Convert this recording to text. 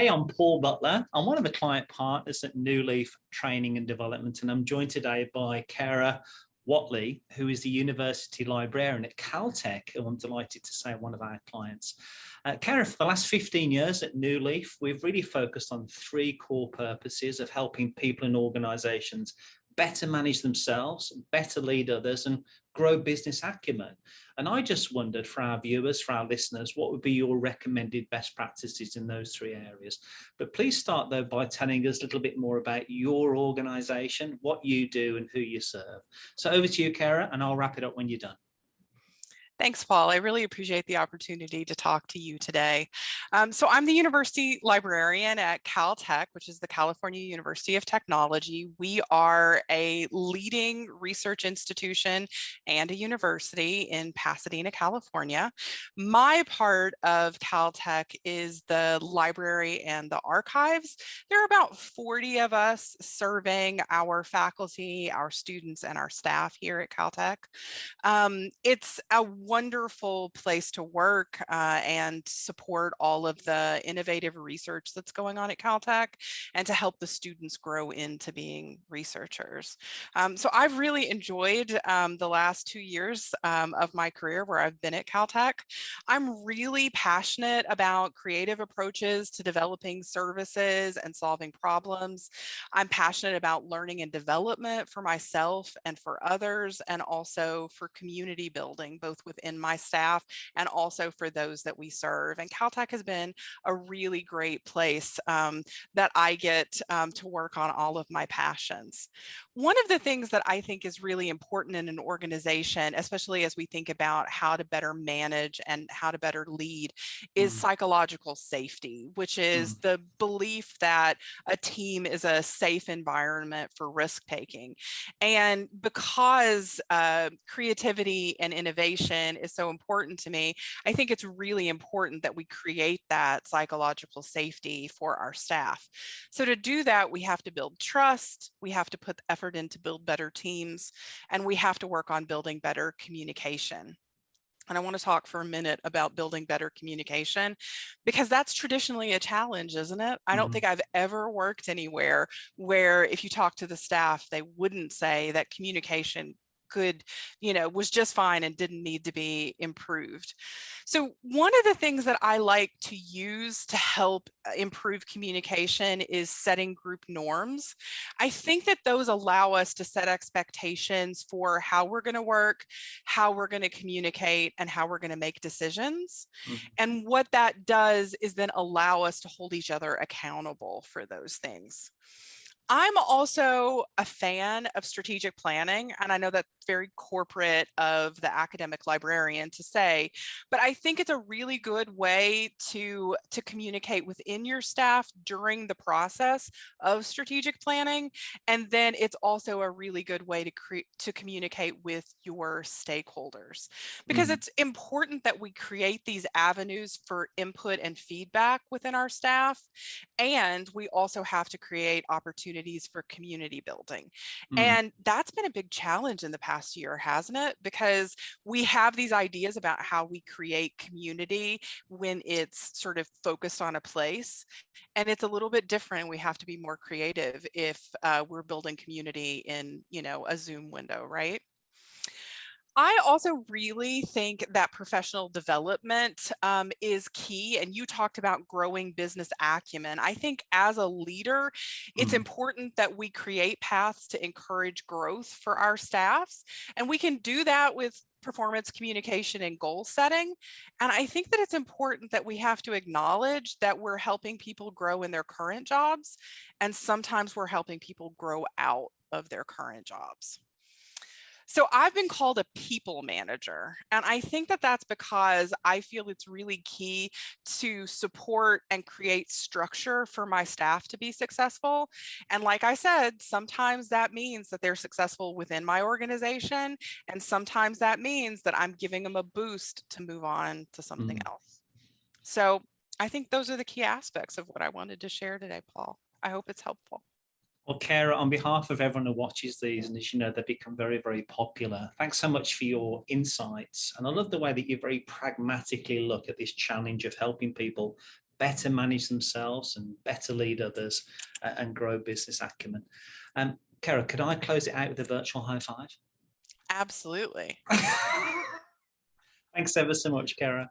Hey, I'm Paul Butler. I'm one of the client partners at New Leaf Training and Development, and I'm joined today by Kara Whatley, who is the University Librarian at CALTECH, who I'm delighted to say one of our clients. Kara, for the last 15 years at New Leaf, we've really focused on three core purposes of helping people and organisations better manage themselves, better lead others, and grow business acumen. And I just wondered, for our viewers, for our listeners, what would be your recommended best practices in those three areas? But please start, though, by telling us a little bit more about your organisation, what you do and who you serve. So over to you, Kara, and I'll wrap it up when you're done. Thanks, Paul. I really appreciate the opportunity to talk to you today. So I'm the University Librarian at CalTech, which is the California University of Technology. We are a leading research institution and a university in Pasadena, California. My part of CalTech is the library and the archives. There are about 40 of us serving our faculty, our students, and our staff here at CalTech. It's a wonderful place to work and support all of the innovative research that's going on at Caltech and to help the students grow into being researchers. So I've really enjoyed the last 2 years of my career where I've been at Caltech. I'm really passionate about creative approaches to developing services and solving problems. I'm passionate about learning and development for myself and for others, and also for community building, both within my staff and also for those that we serve. And Caltech has been a really great place that I get to work on all of my passions. One of the things that I think is really important in an organization, especially as we think about how to better manage and how to better lead, is psychological safety, which is the belief that a team is a safe environment for risk taking. And because creativity and innovation is so important to me, I think it's really important that we create that psychological safety for our staff. So to do that, we have to build trust, we have to put effort in to build better teams, and we have to work on building better communication. And I want to talk for a minute about building better communication, because that's traditionally a challenge, isn't it? I don't think I've ever worked anywhere where if you talk to the staff, they wouldn't say that communication was just fine and didn't need to be improved. So one of the things that I like to use to help improve communication is setting group norms. I think that those allow us to set expectations for how we're going to work, how we're going to communicate, and how we're going to make decisions. And what that does is then allow us to hold each other accountable for those things. I'm also a fan of strategic planning, and I know that's very corporate of the academic librarian to say, but I think it's a really good way to communicate within your staff during the process of strategic planning. And then it's also a really good way to communicate with your stakeholders, because it's important that we create these avenues for input and feedback within our staff. And we also have to create opportunities for community building. And that's been a big challenge in the past year, hasn't it? Because we have these ideas about how we create community when it's sort of focused on a place. And it's a little bit different. We have to be more creative if we're building community in, a Zoom window, right? I also really think that professional development is key. And you talked about growing business acumen. I think as a leader, it's important that we create paths to encourage growth for our staffs. And we can do that with performance communication and goal setting. And I think that it's important that we have to acknowledge that we're helping people grow in their current jobs. And sometimes we're helping people grow out of their current jobs. So I've been called a people manager, and I think that that's because I feel it's really key to support and create structure for my staff to be successful. And like I said, sometimes that means that they're successful within my organization, and sometimes that means that I'm giving them a boost to move on to something else. So I think those are the key aspects of what I wanted to share today, Paul. I hope it's helpful. Well, Kara, on behalf of everyone who watches these, and as you know, they become very, very popular, thanks so much for your insights. And I love the way that you very pragmatically look at this challenge of helping people better manage themselves and better lead others and grow business acumen. Kara, could I close it out with a virtual high five? Absolutely. Thanks ever so much, Kara.